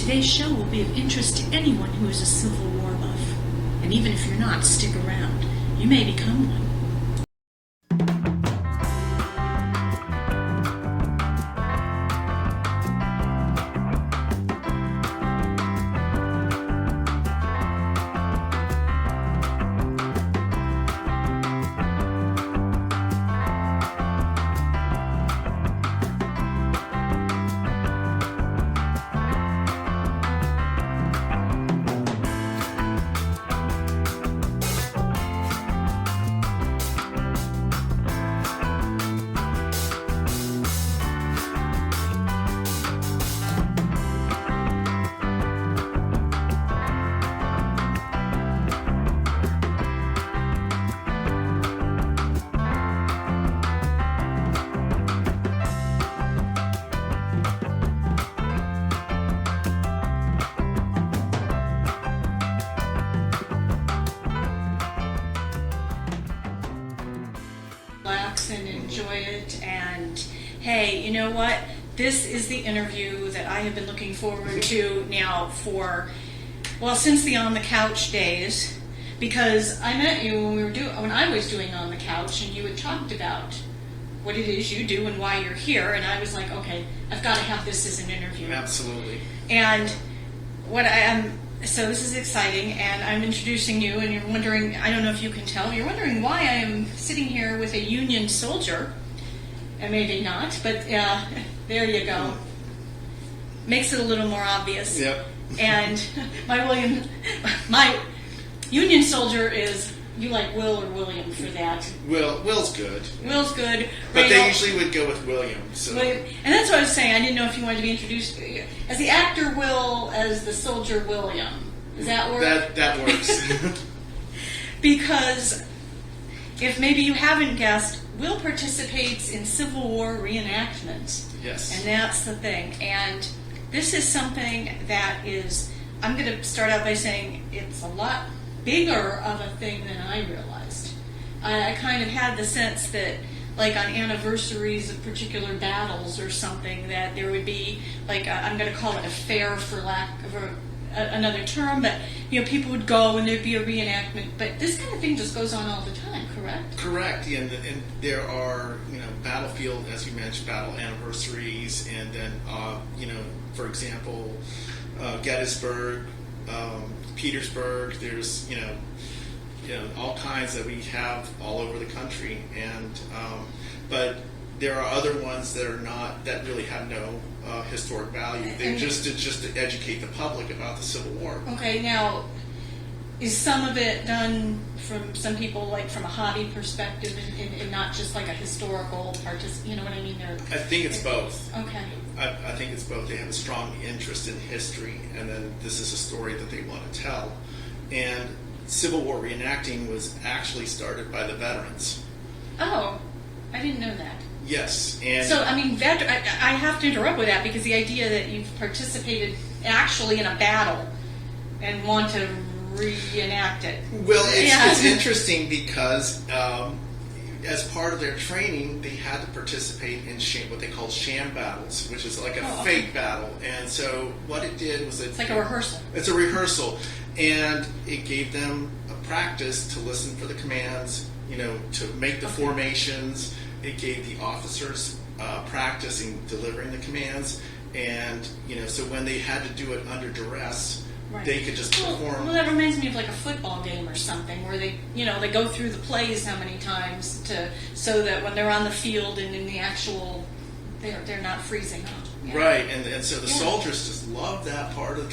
Today's show will be of interest to anyone who is a Civil War buff. And even if you're not, stick around. You may become one. And enjoy it, and hey, you know what? This is the interview that I have been looking forward to now for, well, since the On the Couch days, because I met you when I was doing On the Couch, and you had talked about what it is you do and why you're here, and I was like, okay, I've got to have this as an interview. Absolutely. And so this is exciting, and I'm introducing you, and you're wondering, I don't know if you can tell, you're wondering why I am sitting here with a Union soldier, and maybe not, but there you go. Makes it a little more obvious. Yep. And my Union soldier is, you like Will or William for that? Will's good. Will's good. But they usually would go with William. So. And that's what I was saying. I didn't know if you wanted to be introduced as the actor Will, as the soldier William. Does that work? That works. Because if maybe you haven't guessed, Will participates in Civil War reenactment. Yes. And that's the thing. And this is something that is, I'm going to start out by saying it's a lot bigger of a thing than I realized. I kind of had the sense that, like on anniversaries of particular battles or something, that there would be, like, I'm going to call it a fair for lack of another term, but, you know, people would go and there'd be a reenactment. But this kind of thing just goes on all the time, correct? Correct. And there are, battlefield, as you mentioned, battle anniversaries, and then, for example, Gettysburg, Petersburg, there's all kinds that we have all over the country, and but there are other ones that really have no historic value. They're just to educate the public about the Civil War. Okay, now is some of it done from some people, like from a hobby perspective, and not just like a historical you know what I mean? I think it's both. Okay. I think it's both. They have a strong interest in history, and then this is a story that they want to tell. And Civil War reenacting was actually started by the veterans. Oh, I didn't know that. Yes, and so I mean, I have to interrupt with that, because the idea that you've participated actually in a battle and want to reenact it. Well, it's interesting because as part of their training, they had to participate in what they call sham battles, which is like a fake battle. And so what it did was it's like a rehearsal. It's a rehearsal, and it gave them a practice to listen for the commands, to make the formations. It gave the officers practice in delivering the commands, and so when they had to do it under duress, they could just perform. Well, that reminds me of like a football game or something, where they go through the plays how many times so that when they're on the field and in the actual, they're not freezing up. Yeah. Right, and so the soldiers just loved that part of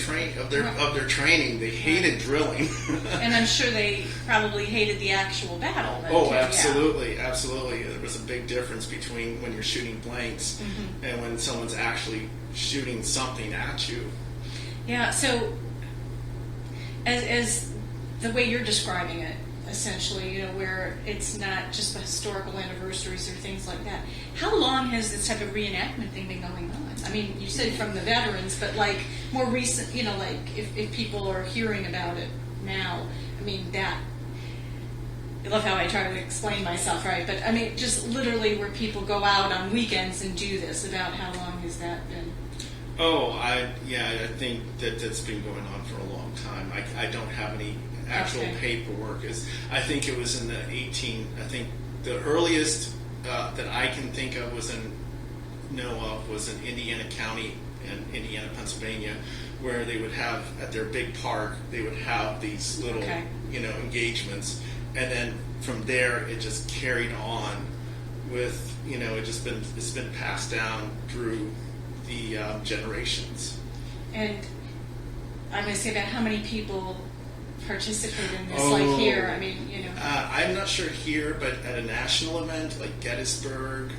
their training. They hated drilling, and I'm sure they probably hated the actual battle. Oh, absolutely, absolutely. There was a big difference between when you're shooting blanks and when someone's actually shooting something at you. Yeah. So, as the way you're describing it, essentially, where it's not just the historical anniversaries or things like that. How long has this type of reenactment thing been going on? I mean, you said from the veterans, but like more recent, like if people are hearing about it now, I mean, that, I love how I try to explain myself, right? But I mean, just literally where people go out on weekends and do this, about how long has that been? Oh, I think that's been going on for a long time. I don't have any actual paperwork. I think it was in the I think the earliest that I can think of know of was in Indiana County in Indiana, Pennsylvania, where they would have at their big park, they would have these little, engagements, and then from there it just carried on with, it's been passed down through the generations. And I'm going to say about how many people participate in this, like here. I mean, I'm not sure here, but at a national event like Gettysburg,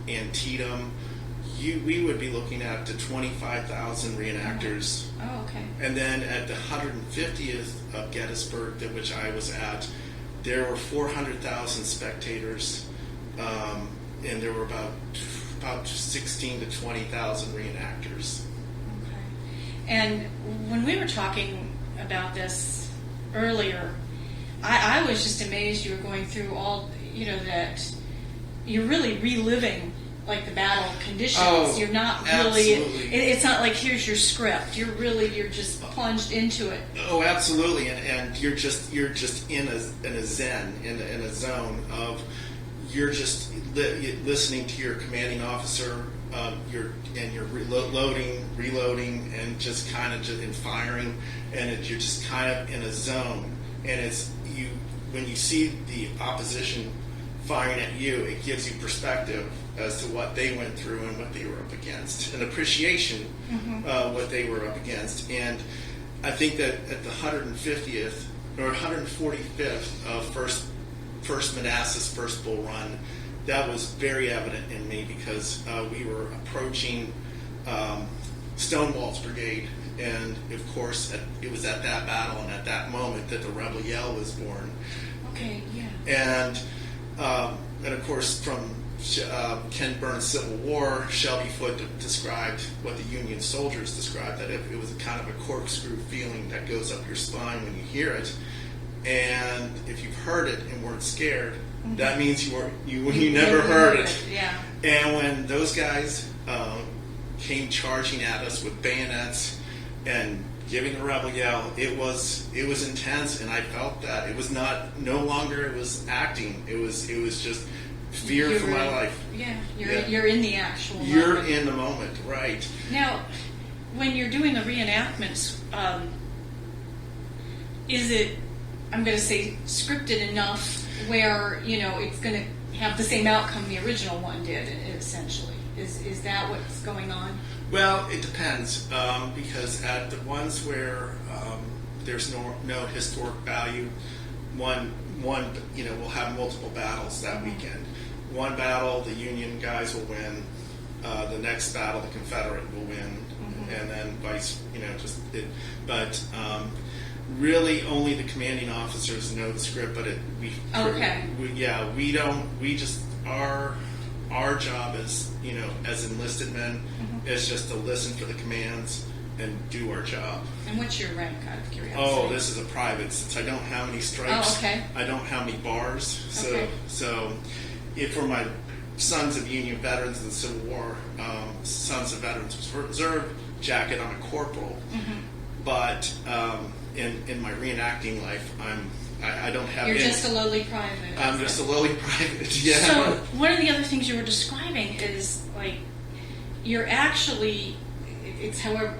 Antietam, we would be looking at to 25,000 reenactors. Oh, okay. And then at the 150th of Gettysburg, which I was at, there were 400,000 spectators, and there were about 16 to 20,000 reenactors. Okay. And when we were talking about this earlier, I was just amazed you were going through all, that you're really reliving like the battle conditions. Oh, you're not really. Absolutely. It's not like here's your script. You're just plunged into it. Oh, absolutely, and you're just in a zen, in a zone of you're just listening to your commanding officer. You're reloading, and just kind of just firing, and you're just kind of in a zone. And it's when you see the opposition firing at you, it gives you perspective as to what they went through and what they were up against, an appreciation what they were up against. And I think that at the 150th or 145th of First Manassas, First Bull Run, that was very evident in me because we were approaching Stonewall's brigade, and of course it was at that battle and at that moment that the Rebel Yell was born. Okay, yeah. And of course from Ken Burns' Civil War, Shelby Foote described what the Union soldiers described, that it was a kind of a corkscrew feeling that goes up your spine when you hear it. And if you've heard it and weren't scared, that means you never heard it. Yeah. And when those guys came charging at us with bayonets and giving the Rebel Yell, it was intense, and I felt that it was no longer it was acting. It was just fear for my life. Yeah, you're in the actual moment. You're in the moment, right. Now, when you're doing the reenactments, is it, I'm going to say, scripted enough where, it's going to have the same outcome the original one did, essentially? Is that what's going on? Well, it depends, because at the ones where there's no historic value, one we'll have multiple battles that weekend. One battle, the Union guys will win. The next battle, the Confederate will win, and then But really, only the commanding officers know the script. But we don't. We just our job is as enlisted men is just to listen for the commands and do our job. And what's your rank, out of curiosity? Oh, this is a private, since I don't have any stripes. Oh, okay. I don't have any bars. So if for my sons of Union veterans in the Civil War, sons of veterans reserve jacket, I'm a corporal. But in my reenacting life, I don't have. You're just a lowly private. I'm just a lowly private. Yeah. So one of the other things you were describing is like you're actually, it's however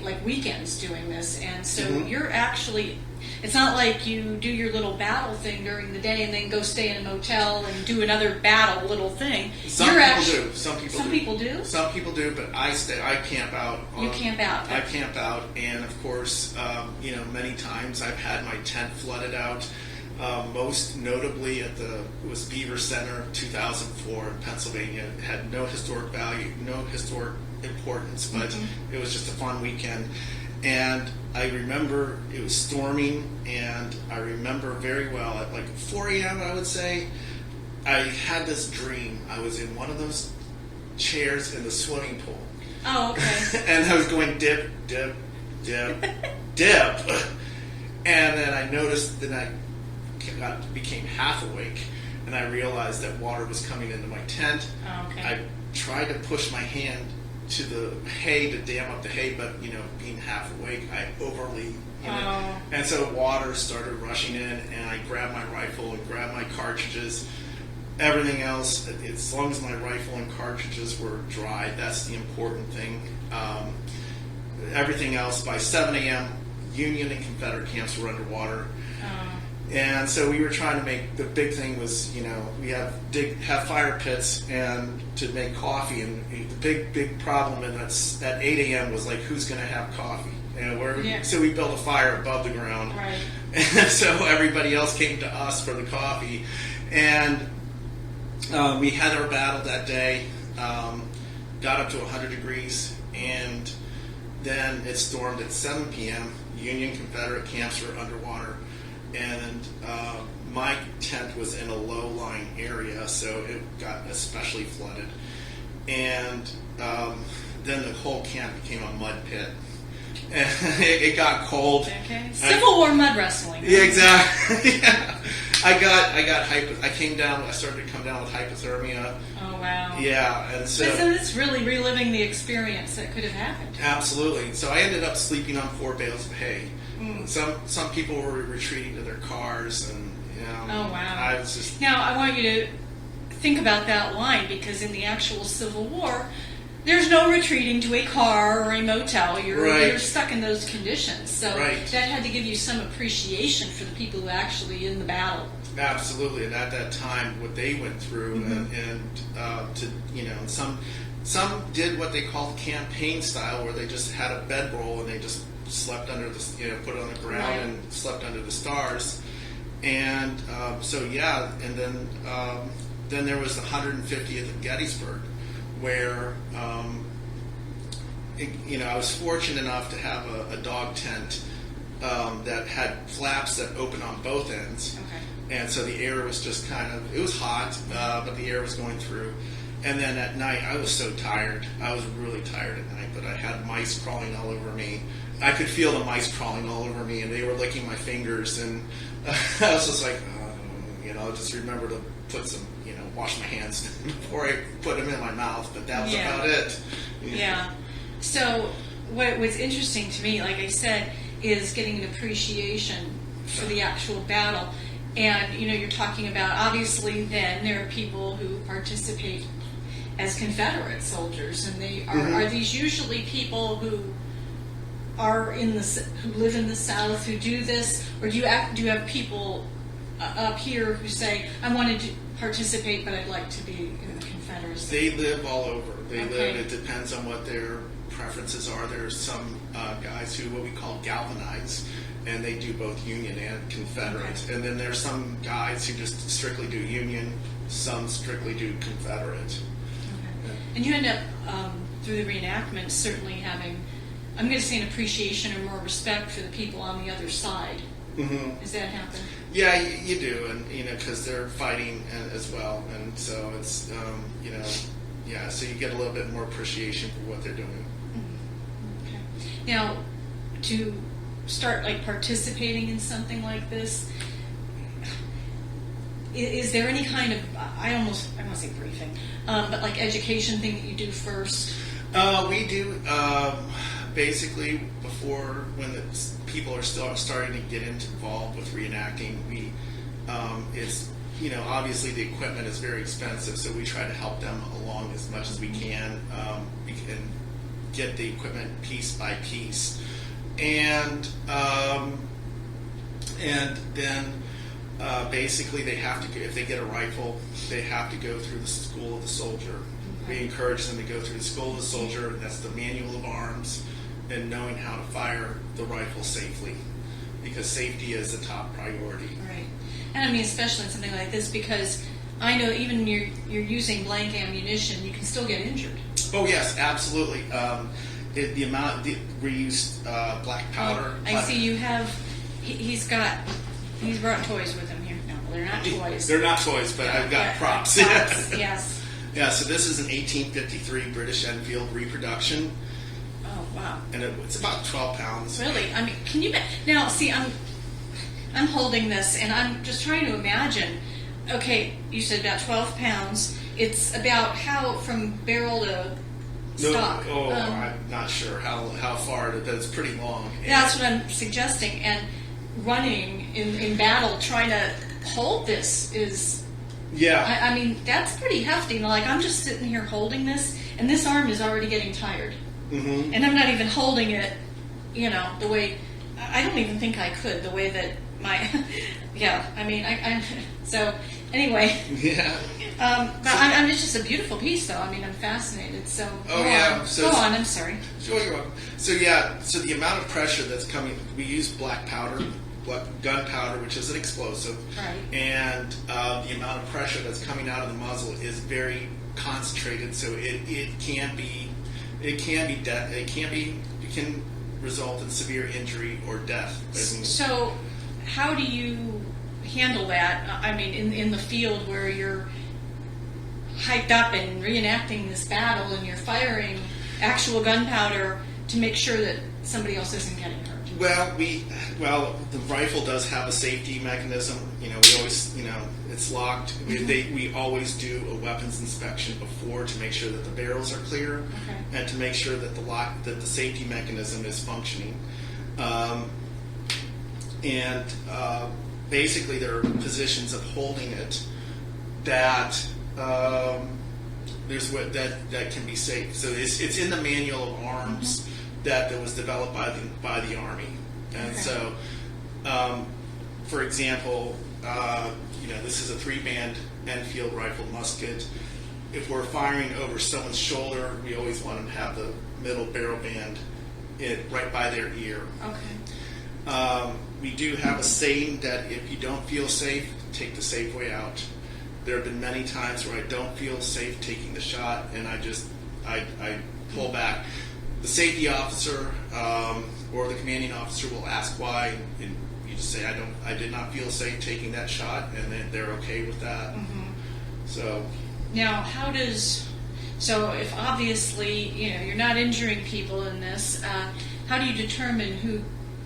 like weekends doing this, and so you're actually. It's not like you do your little battle thing during the day and then go stay in a motel and do another battle little thing. Some people do, but I camp out. You camp out. I camp out, and of course, many times I've had my tent flooded out. Most notably it was Beaver Center, 2004 in Pennsylvania. It had no historic value, no historic importance, but it was just a fun weekend. And I remember it was storming, and I remember very well at like 4 a.m. I would say, I had this dream. I was in one of those chairs in the swimming pool. Oh, okay. And I was going dip, dip, dip, dip. And then I noticed that I became half awake, and I realized that water was coming into my tent. Oh, okay. I tried to push my hand to the hay to dam up the hay, but being half awake, I overly, and so water started rushing in, and I grabbed my rifle and grabbed my cartridges. Everything else, as long as my rifle and cartridges were dry, that's the important thing. Everything else, by 7 a.m., Union and Confederate camps were underwater. And so we were trying to make, the big thing was, we have fire pits and to make coffee, and the big problem at 8 a.m. was like, who's going to have coffee? So we built a fire above the ground. Right. And so everybody else came to us for the coffee. And we had our battle that day, got up to 100 degrees, and then it stormed at 7 p.m. Union Confederate camps were underwater, and my tent was in a low-lying area, so it got especially flooded. And then the whole camp became a mud pit. And it got cold. Okay. Civil War mud wrestling. Yeah, exactly. Yeah. I came down. I started to come down with hypothermia. Oh wow. Yeah, and so it's really reliving the experience that could have happened. Absolutely. So I ended up sleeping on 4 bales of hay. Some people were retreating to their cars, and Oh wow. I was just. Now I want you to think about that line, because in the actual Civil War, there's no retreating to a car or a motel. You're stuck in those conditions. So that had to give you some appreciation for the people who actually in the battle. Absolutely, and at that time, what they went through, and some did what they called campaign style, where they just had a bedroll and they just slept under the, put it on the ground and slept under the stars, and and then there was the 150th of Gettysburg, where I was fortunate enough to have a dog tent that had flaps that opened on both ends. Okay. And so the air was just it was hot, but the air was going through. And then at night, I was so tired. I was really tired at night, but I had mice crawling all over me. I could feel the mice crawling all over me, and they were licking my fingers. And I was just like, just remember to put some, wash my hands before I put them in my mouth. But that was about it. Yeah. So what's interesting to me, like I said, is getting an appreciation for the actual battle. And, you're talking about, obviously, then there are people who participate as Confederate soldiers, and they are these usually people who are who live in the South who do this, or do you have people up here who say, I wanted to participate, but I'd like to be in the Confederacy? They live all over. It depends on what their preferences are. There's some guys who what we call galvanize, and they do both Union and Confederate. Okay. And then there's some guys who just strictly do Union, some strictly do Confederate. Okay. And you end up, through the reenactment, certainly having, I'm going to say, an appreciation or more respect for the people on the other side. Mm-hmm. Does that happen? Yeah, you do, and because they're fighting as well, and so it's so you get a little bit more appreciation for what they're doing. Mm-hmm. Okay. Now, to start participating in something like this, is there any kind of I don't want to say briefing, but education thing that you do first? We do basically before when the people are still starting to get involved with reenacting. We it's obviously the equipment is very expensive, so we try to help them along as much as we can and get the equipment piece by piece. And then basically they have to, if they get a rifle, they have to go through the School of the Soldier. We encourage them to go through the School of the Soldier. That's the manual of arms and knowing how to fire the rifle safely, because safety is the top priority. Right. And I mean, especially in something like this, because I know even when you're using blank ammunition, you can still get injured. Oh yes, absolutely. The amount we used black powder. I see you have. He's brought toys with him here. No, they're not toys. They're not toys, but I've got props. Yes. Yeah. So this is an 1853 British Enfield reproduction. Oh wow. And it's about 12 pounds. Really? I mean, can you? Now, see, I'm holding this, and I'm just trying to imagine. Okay, you said about 12 pounds. It's about how from barrel to No, stock. I'm not sure how far, but it's pretty long. That's what I'm suggesting. And running in battle, trying to hold this is, Yeah. I mean, that's pretty hefty. Like, I'm just sitting here holding this, and this arm is already getting tired. Mm-hmm. And I'm not even holding it, the way, I don't even think I could, the way that so anyway. Yeah. But it's just a beautiful piece, though. I mean, I'm fascinated. So Oh, yeah. Go on. I'm sorry. Sure, you're welcome. So the amount of pressure that's coming, we use gunpowder, which is an explosive, Right. and the amount of pressure that's coming out of the muzzle is very concentrated. So it can result in severe injury or death. So how do you handle that? I mean, in the field where you're hyped up and reenacting this battle, and you're firing actual gunpowder to make sure that somebody else isn't getting hurt. Well, the rifle does have a safety mechanism. We always, it's locked. We always do a weapons inspection before to make sure that the barrels are clear, Okay. and to make sure that the safety mechanism is functioning. Basically, there are positions of holding it that that can be safe. So it's in the manual of arms. Mm-hmm. that was developed by the Army. And Okay. so, for example, this is a 3-band Enfield rifle musket. If we're firing over someone's shoulder, we always want them to have the middle barrel band right by their ear. Okay. We do have a saying that if you don't feel safe, take the safe way out. There have been many times where I don't feel safe taking the shot, and I pull back. The safety officer or the commanding officer will ask why, and you just say, I did not feel safe taking that shot, and then they're okay with that. Mm-hmm. So now, if obviously you're not injuring people in this, how do you determine who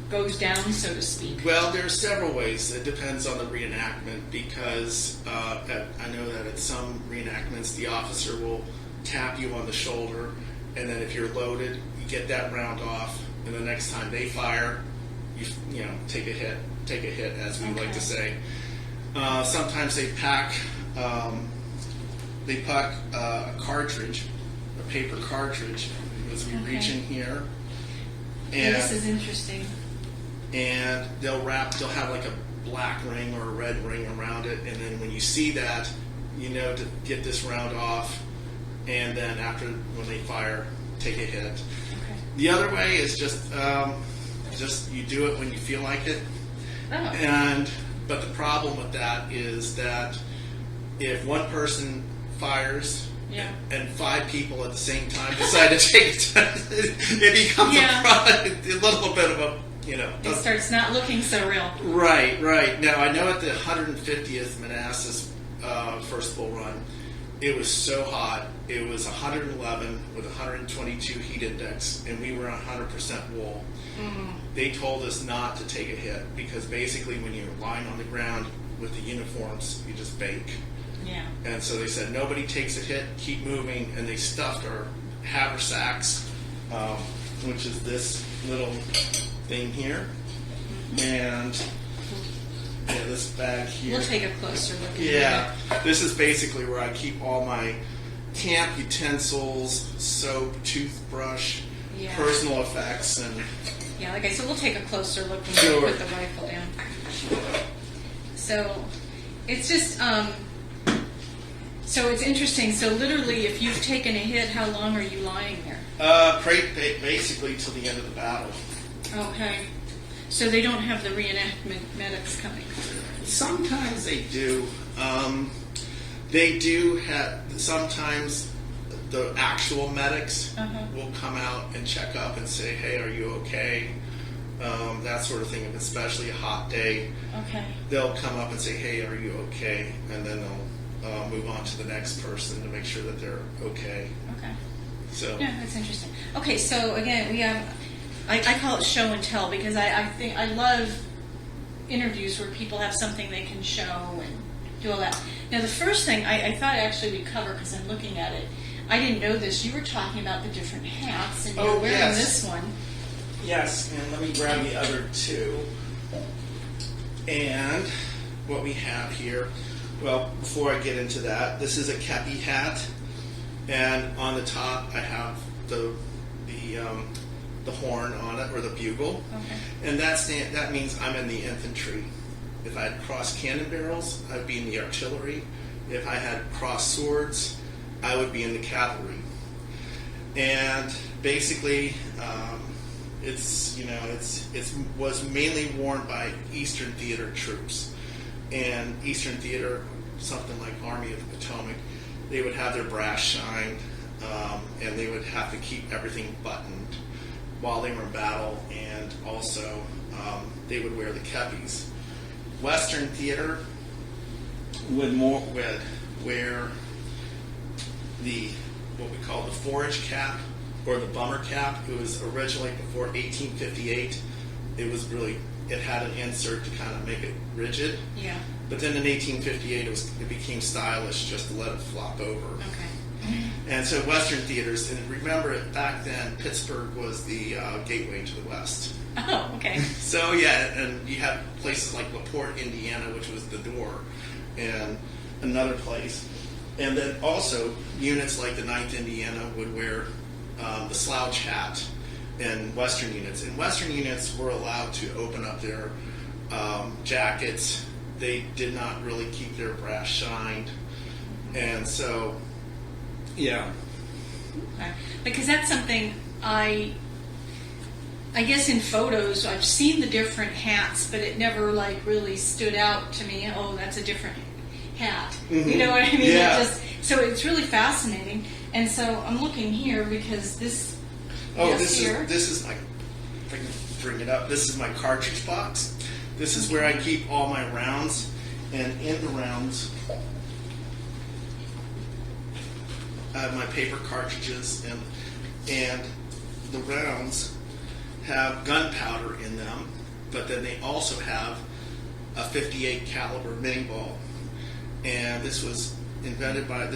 goes down, so to speak? Well, there are several ways. It depends on the reenactment, because I know that at some reenactments the officer will tap you on the shoulder, and then if you're loaded, you get that round off, and the next time they fire, you take a hit, as we like to say. Sometimes they pack a cartridge, a paper cartridge, as we reach in here. And this is interesting. And they'll have like a black ring or a red ring around it, and then when you see that, to get this round off, and then when they fire, take a hit. Okay. The other way is just you do it when you feel like it. Oh. But the problem with that is that if one person fires, and 5 people at the same time decide to take it, it becomes a little bit of a it starts not looking so real. Right. Now, I know at the 150th Manassas first bull run, it was so hot. It was 111 with 122 heat index, and we were 100% wool. Mm-hmm. They told us not to take a hit, because basically when you're lying on the ground with the uniforms, you just bake. Yeah. And so they said, nobody takes a hit, keep moving, and they stuffed our haversacks, which is this little thing here, and this bag here. We'll take a closer look at it. This is basically where I keep all my camp utensils, soap, toothbrush, personal effects, and so we'll take a closer look when we put the rifle down. So it's just so it's interesting. So literally, if you've taken a hit, how long are you lying there? Basically till the end of the battle. Okay. So they don't have the reenactment medics coming? Sometimes they do. They do have, sometimes the actual medics will come out and check up and say, hey, are you okay? That sort of thing, especially a hot day. Okay. They'll come up and say, hey, are you okay? And then they'll move on to the next person to make sure that they're okay. Okay. So. Yeah, that's interesting. Okay, so again, we have, I call it show and tell, because I think I love interviews where people have something they can show and do all that. Now, the first thing I thought actually we'd cover, because I'm looking at it, I didn't know this. You were talking about the different hats, and you're Oh, wearing yes. this one. Yes, and let me grab the other two. And what we have here, well, before I get into that, this is a kepi hat, and on the top I have the horn on it, or the bugle, Okay. and that means I'm in the infantry. If I had crossed cannon barrels, I'd be in the artillery. If I had crossed swords, I would be in the cavalry. And basically, it was mainly worn by Eastern Theater troops. And Eastern Theater, something like Army of the Potomac, they would have their brass shined, and they would have to keep everything buttoned while they were in battle, and also they would wear the kepis. Western Theater would wear what we call the forage cap, or the bummer cap. It was originally before 1858. It had an insert to kind of make it rigid. Yeah. But then in 1858, it became stylish just to let it flop over. Okay. And so Western theaters, and remember back then, Pittsburgh was the gateway to the West. Oh, okay. So yeah, and you had places like LaPorte, Indiana, which was the door, and another place. And then also units like the 9th Indiana would wear the slouch hat in Western units. And Western units were allowed to open up their jackets. They did not really keep their brass shined. And so, yeah. Okay. Because that's something I guess in photos I've seen the different hats, but it never like really stood out to me. Oh, that's a different hat. Mm-hmm. You know what I mean? Yeah. So it's really fascinating. And so I'm looking here because this. Oh, this is my, if I can bring it up, this is my cartridge box. This is where I keep all my rounds, and in the rounds I have my paper cartridges, and the rounds have gunpowder in them, but then they also have a .58 caliber mini ball. And this was invented by,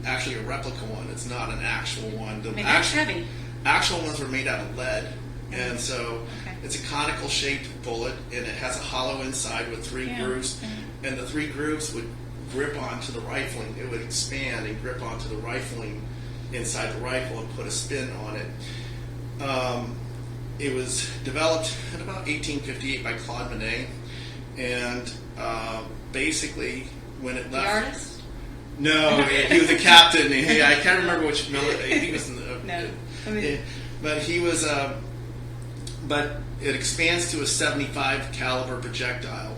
actually a replica one. It's not an actual one. The that's heavy. Actual ones were made out of lead. And so Okay. it's a conical shaped bullet, and it has a hollow inside with three grooves. And the three grooves would grip onto the rifling. It would expand and grip onto the rifling inside the rifle and put a spin on it. It was developed in about 1858 by Claude Monet, and basically when it left... The artist? No, he was a captain. I can't remember which military. He was in the... No. But he was... but it expands to a .75 caliber projectile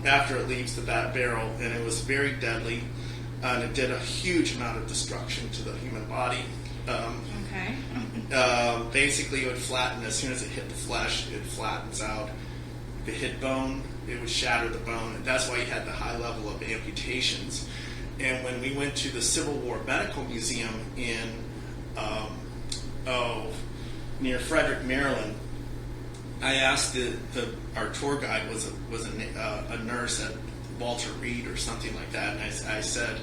after it leaves the barrel, and it was very deadly, and it did a huge amount of destruction to the human body. Okay. Basically, it would flatten as soon as it hit the flesh. It flattens out. If it hit bone, it would shatter the bone, and that's why you had the high level of amputations. And when we went to the Civil War Medical Museum in near Frederick, Maryland, I asked our tour guide was a nurse at Walter Reed or something like that, and I said,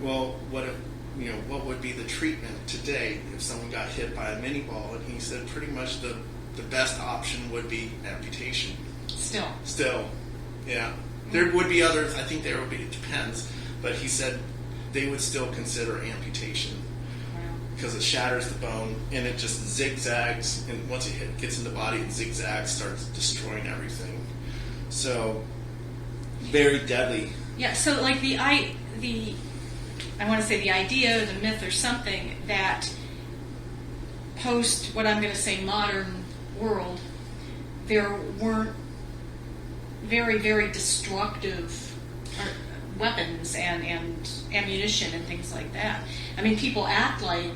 well, what would be the treatment today if someone got hit by a mini ball? And he said pretty much the best option would be amputation. Still, yeah. There would be others. I think there would be. It depends, but he said they would still consider amputation because it shatters the bone and it just zigzags. And once it gets in the body, it zigzags, starts destroying everything. So very deadly. Yeah. So like I want to say the idea, the myth, or something that post what I'm going to say modern world, there weren't very, very destructive weapons and ammunition and things like that. I mean, people act like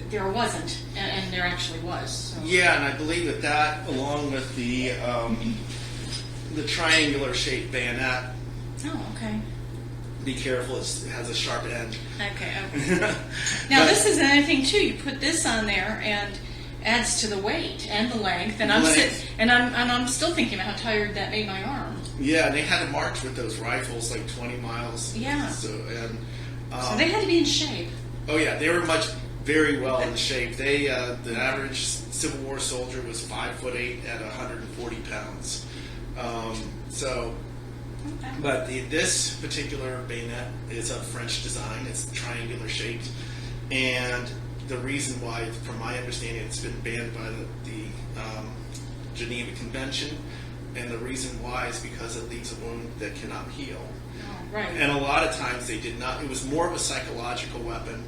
there wasn't, and there actually was. So. Yeah, and I believe that along with the triangular shaped bayonet. Oh, okay. Be careful, it has a sharp end. Okay. Now, this is another thing too. You put this on there and adds to the weight and the length. And I'm still thinking about how tired that made my arm. Yeah, and they had to march with those rifles like 20 miles. Yeah. So they had to be in shape. Oh yeah, they were very well in shape. They the average Civil War soldier was 5'8" at 140 pounds. But this particular bayonet is a French design. It's triangular shaped, and the reason why, from my understanding, it's been banned by the Geneva Convention, and the reason why is because it leaves a wound that cannot heal. Oh, right. And a lot of times they did not. It was more of a psychological weapon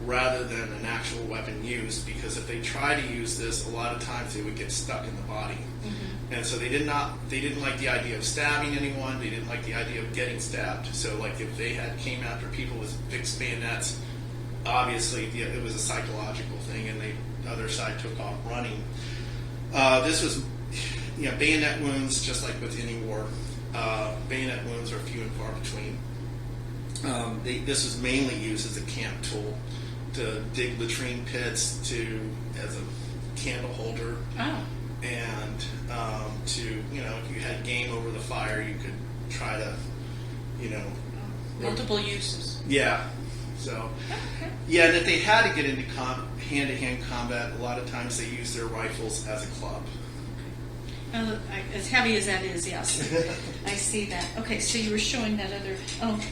rather than an actual weapon used, because if they try to use this, a lot of times they would get stuck in the body. Mm-hmm. And so they didn't like the idea of stabbing anyone. They didn't like the idea of getting stabbed. So like if they came after people with fixed bayonets, obviously it was a psychological thing, and the other side took off running. This was, bayonet wounds, just like with any war, bayonet wounds are few and far between. This was mainly used as a camp tool to dig latrine pits, as a candle holder, and to, if you had game over the fire, you could try to, multiple uses. Yeah. So, yeah, that they had to get into hand-to-hand combat. A lot of times they used their rifles as a club. Now, as heavy as that is, yes. I see that. Okay, so you were showing that other,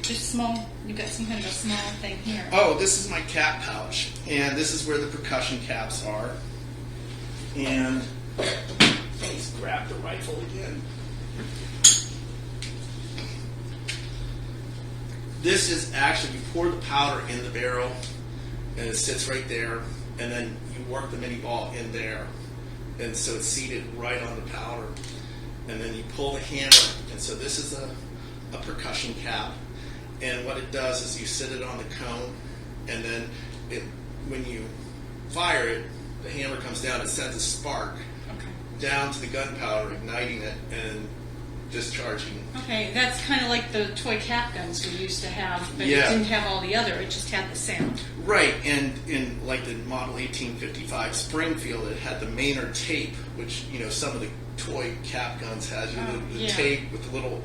just small, you got some kind of a small thing here. Oh, this is my cap pouch, and this is where the percussion caps are. And let's grab the rifle again. This is actually, you pour the powder in the barrel, and it sits right there, and then you work the mini ball in there. And so it's seated right on the powder. And then you pull the hammer, and so this is a percussion cap. And what it does is you sit it on the cone, and then when you fire it, the hammer comes down and sends a spark down to the gunpowder, igniting it and discharging. Okay, that's kind of like the toy cap guns we used to have, but Yeah. it didn't have all the other, it just had the sound. Right, and in like the model 1855 Springfield, it had the Maynard tape, which some of the toy cap guns had. The yeah. tape with the little,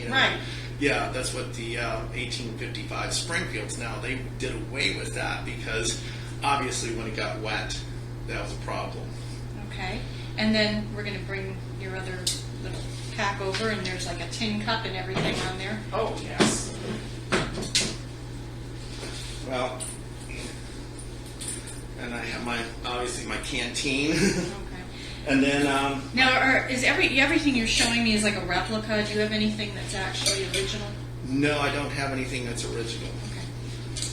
Right. Yeah, that's what the 1855 Springfields. Now they did away with that because obviously when it got wet, that was a problem. Okay, and then we're going to bring your other little pack over, and there's like a tin cup and everything on there. Oh yes. Well, and I have obviously my canteen. Okay. And then Now, is everything you're showing me is like a replica? Do you have anything that's actually original? no, I don't have anything that's original. Okay.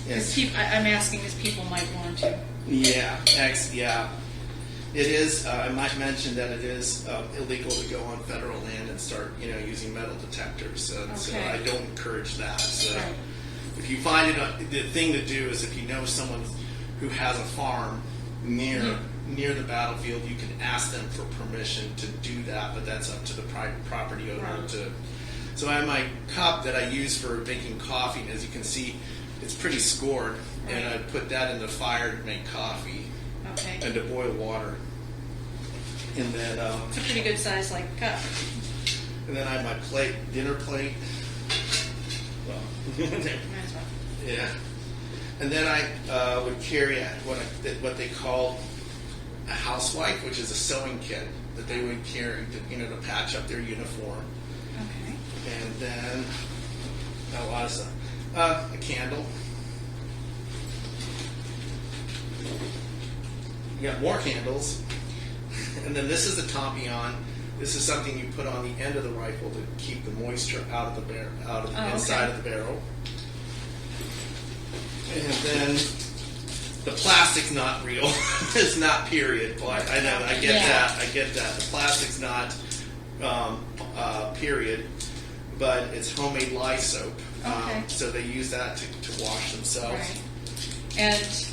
Yes. I'm asking as people might want to. Yeah, yeah. It is. I might mention that it is illegal to go on federal land and start, using metal detectors. So I don't encourage that. So Right. if you find it, the thing to do is if you know someone who has a farm near the battlefield, you can ask them for permission to do that. But that's up to the private property owner Right. to. So I have my cup that I use for making coffee, and as you can see, it's pretty scored. Right. And I put that in the fire to make coffee. Okay. And to boil water. And then It's a pretty good size cup. and then I have my plate, dinner plate. Well, Might as well. yeah. And then I would carry what they call a housewife, which is a sewing kit that they would carry to patch up their uniform. Okay. And then a lot of stuff. A candle. You got more candles. And then this is the tampion. This is something you put on the end of the rifle to keep the moisture out of the inside of the barrel. And then the plastic's not real. It's not period. I know. I get that. I get that. The plastic's not period, but it's homemade lye soap. Okay. So they use that to wash themselves. Right. And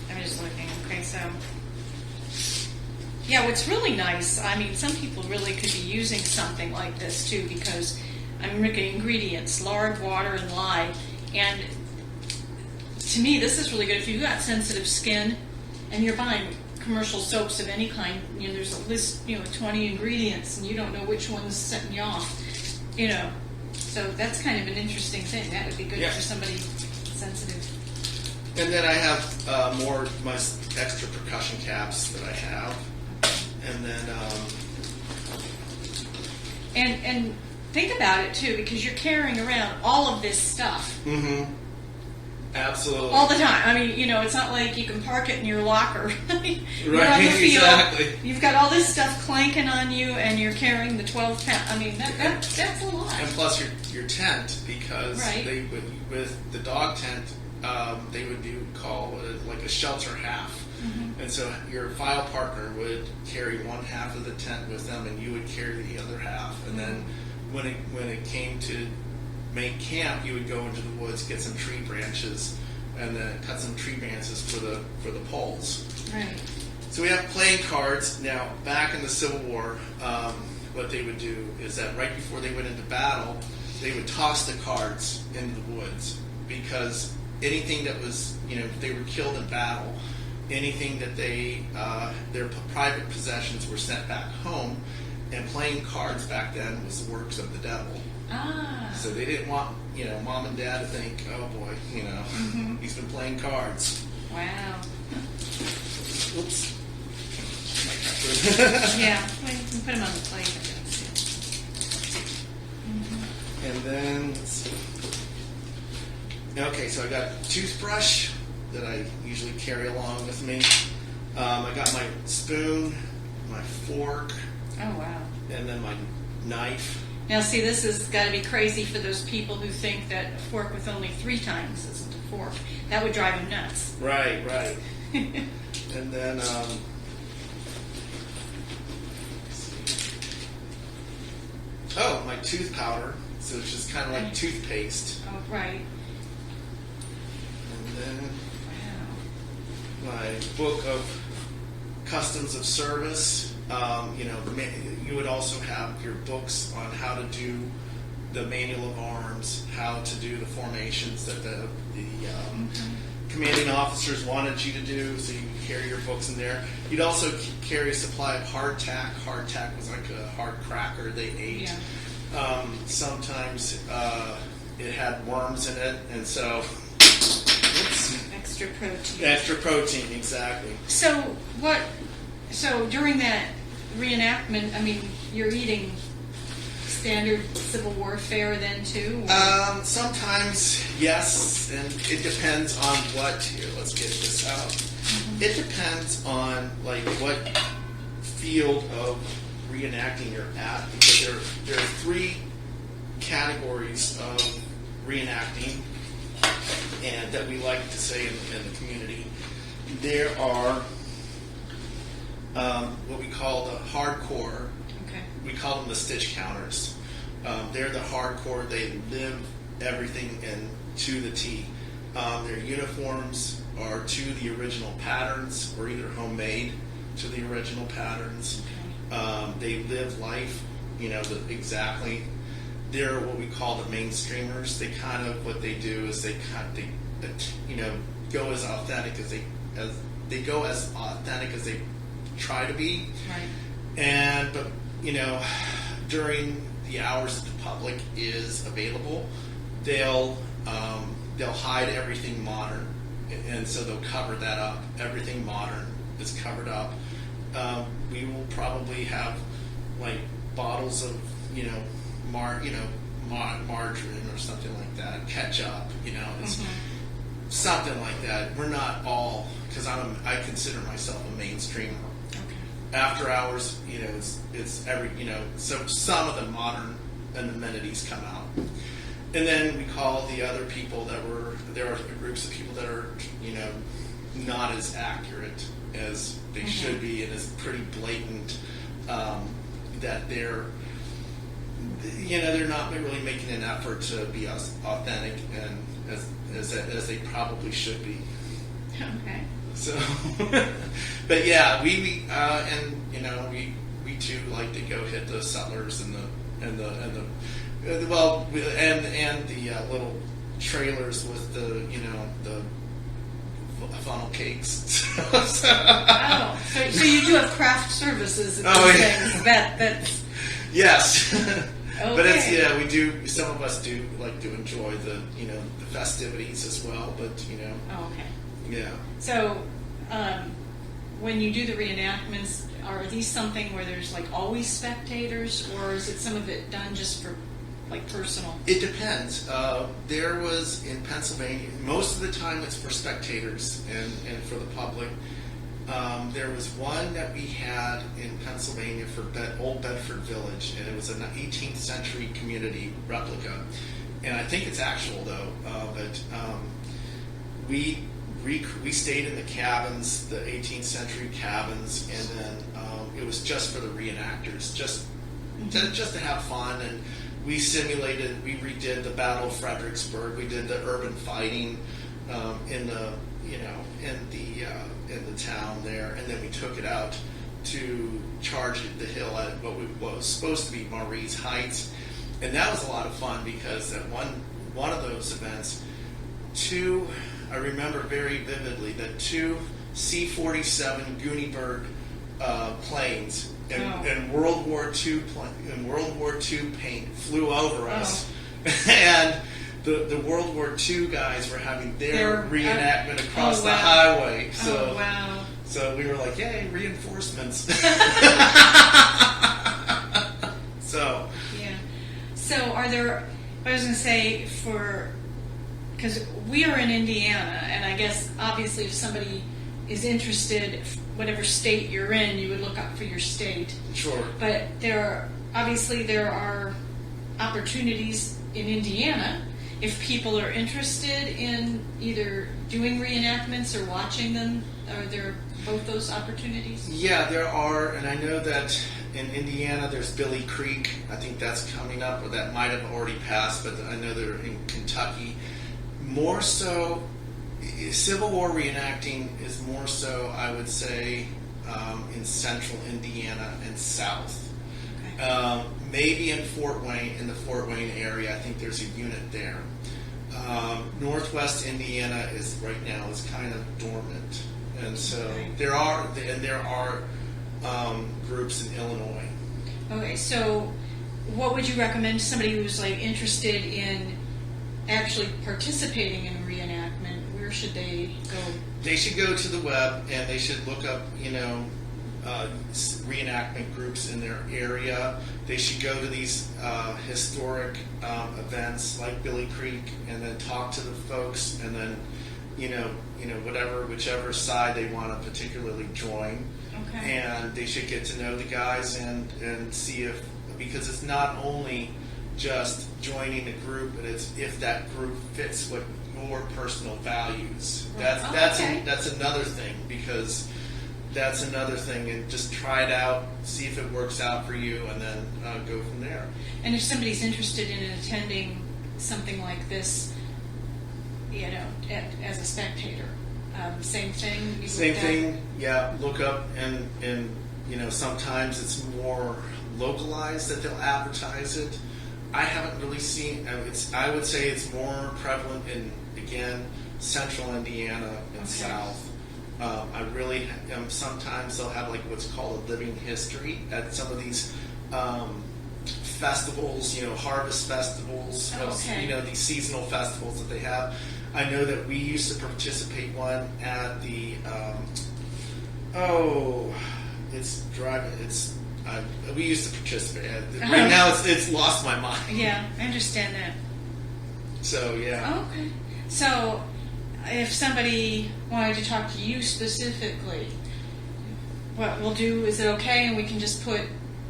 I'm just looking. Okay, so yeah, what's really nice, I mean, some people really could be using something like this too, because I'm looking at ingredients: lard, water, and lye. And to me, this is really good if you've got sensitive skin and you're buying commercial soaps of any kind. There's a list, 20 ingredients, and you don't know which one's setting you off. So that's kind of an interesting thing. That would be good for somebody sensitive. And then I have more my extra percussion caps that I have, and then And think about it too, because you're carrying around all of this stuff absolutely all the time. I mean, it's not like you can park it in your locker. You're right, on the field. exactly. You've got all this stuff clanking on you, and you're carrying the 12 pound. I mean, that's a lot. And plus your tent, because Right. they would, with the dog tent, they would call it like a shelter half. And so your file partner would carry one half of the tent with them, and you would carry the other half. And then when it came to make camp, you would go into the woods, get some tree branches, and then cut some tree branches for the poles. Right. So we have playing cards. Now, back in the Civil War, what they would do is that right before they went into battle, they would toss the cards into the woods, because anything that was, if they were killed in battle, anything that their private possessions were sent back home, and playing cards back then was the works of the devil. Ah. So they didn't want, mom and dad to think, oh boy, he's been playing cards. Wow. Oops. Yeah. Well, you can put them on the plate, I guess. And then, let's see. Okay, so I got a toothbrush that I usually carry along with me. I got my spoon, my fork, Oh, wow. and then my knife. Now, see, this has got to be crazy for those people who think that a fork with only 3 tines isn't a fork. That would drive them nuts. Right. And then, my tooth powder, so it's just kind of like toothpaste. Oh, right. And then Wow. my book of customs of service. You would also have your books on how to do the manual of arms, how to do the formations that the commanding officers wanted you to do, so you can carry your books in there. You'd also carry a supply of hardtack. Hardtack was like a hard cracker they ate. Yeah. Sometimes it had worms in it, and so Extra protein. extra protein, exactly. So during that reenactment, I mean, you're eating standard Civil War fare then too? Or? Sometimes, yes, and it depends on what. Here, let's get this out. It depends on what field of reenacting you're at, because there are 3 categories of reenacting, and that we like to say in the community. There are what we call the hardcore. Okay. We call them the stitch counters. They're the hardcore. They live everything to the T. Their uniforms are to the original patterns, or either homemade to the original patterns. Okay. They live life, exactly. They're what we call the mainstreamers. They kind of, what they do is they go as authentic as they go as authentic as they try to be. Right. But during the hours that the public is available, they'll hide everything modern, and so they'll cover that up. Everything modern is covered up. We will probably have bottles of margarine or something like that, ketchup. It's something like that. We're not all, because I consider myself a mainstreamer. After hours, it's every, so some of the modern amenities come out. And then we call the other people there are groups of people that are, not as accurate as they should be, and it's pretty blatant that they're not really making an effort to be as authentic and as they probably should be. Okay. So, but yeah, we too like to go hit the settlers and the little trailers with the funnel cakes. Oh, so you do have craft services and those things. That's yes. okay. But it's we do. Some of us do like to enjoy the the festivities as well. But Oh, okay. Yeah. So, when you do the reenactments, are these something where there's like always spectators, or is it some of it done just for like personal? It depends. There was in Pennsylvania, most of the time it's for spectators and for the public. There was one that we had in Pennsylvania for Old Bedford Village, and it was an 18th century community replica. And I think it's actual though, but we stayed in the cabins, the 18th century cabins, and then it was just for the reenactors, just to have fun. And we redid the Battle of Fredericksburg. We did the urban fighting in the town there, and then we took it out to charge the hill at what was supposed to be Maurice Heights, and that was a lot of fun because at one of those events, I remember very vividly that two C-47 Gooneyberg planes in World War II paint flew over us, and the World War II guys were having their reenactment across the highway. So, so we were like, yay, reinforcements. So yeah. So are there? I was going to say because we are in Indiana, and I guess obviously if somebody is interested, whatever state you're in, you would look up for your state. Sure. But there are opportunities in Indiana if people are interested in either doing reenactments or watching them. Are there both those opportunities? Yeah, there are, and I know that in Indiana there's Billy Creek. I think that's coming up, or that might have already passed, but I know they're in Kentucky. More so, Civil War reenacting is more so, I would say, in central Indiana and south. Okay. Maybe in the Fort Wayne area, I think there's a unit there. Northwest Indiana is kind of dormant, and so there are groups in Illinois. Okay, so what would you recommend to somebody who's like interested in actually participating in a reenactment? Where should they go? They should go to the web and they should look up, reenactment groups in their area. They should go to these historic events like Billy Creek and then talk to the folks, and then whichever side they want to particularly join. Okay. And they should get to know the guys and see because it's not only just joining a group, but it's if that group fits what your personal values. That's another thing, because that's another thing, and just try it out, see if it works out for you, and then go from there. And if somebody's interested in attending something like this, as a spectator, same thing? Same thing, yeah, look up, and sometimes it's more localized that they'll advertise it. I haven't really seen, I would say it's more prevalent in, again, central Indiana and south. I really, sometimes they'll have like what's called a living history at some of these festivals, harvest festivals, these seasonal festivals that they have. I know that we used to participate one at the, we used to participate. Right now it's lost my mind. Yeah, I understand that. So, yeah. Okay. So, if somebody wanted to talk to you specifically, what we'll do, is it okay, and we can just put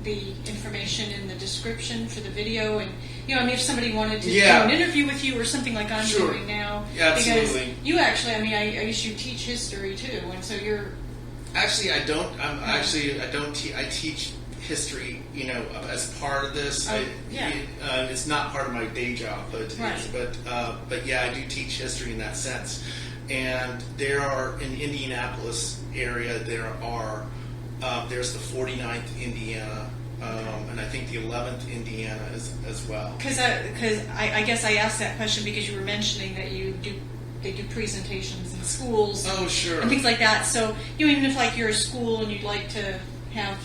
the information in the description for the video, and if somebody wanted to do an interview with you or something like I'm doing now, absolutely. Because you actually, I guess you teach history too, and so you're actually I don't. I teach history, as part of this. It's not part of my day job, but yeah, I do teach history in that sense. And there are, in Indianapolis area, there's the 49th Indiana, and I think the 11th Indiana as well. Because I guess I asked that question because you were mentioning that they do presentations in schools. Oh, sure. And things like that. So even if like you're a school and you'd like to have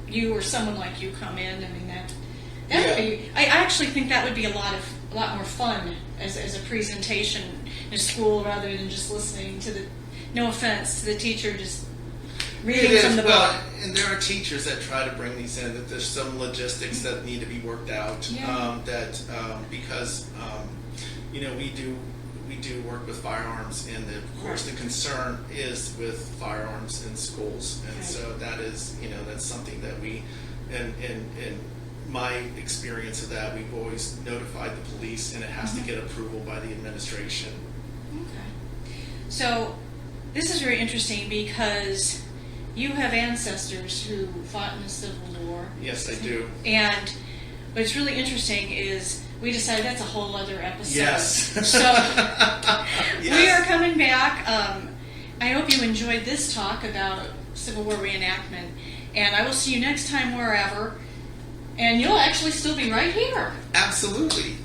you or someone like you come in, I mean that would be. I actually think that would be a lot a lot more fun as a presentation in school rather than just listening to the, no offense to the teacher, just reading It is, from the well, book. and there are teachers that try to bring these in, that there's some logistics that need to be worked out. Yeah. Because we do work with firearms, and of course the concern is with firearms in schools, and Right. so that is, that's something that we, and my experience of that, we've always notified the police, and it has to get approval by the administration. Okay. So this is very interesting because you have ancestors who fought in the Civil War. Yes, I do. And what's really interesting is we decided that's a whole other episode. Yes. So Yes. we are coming back. I hope you enjoyed this talk about Civil War reenactment. And I will see you next time wherever. And you'll actually still be right here. Absolutely.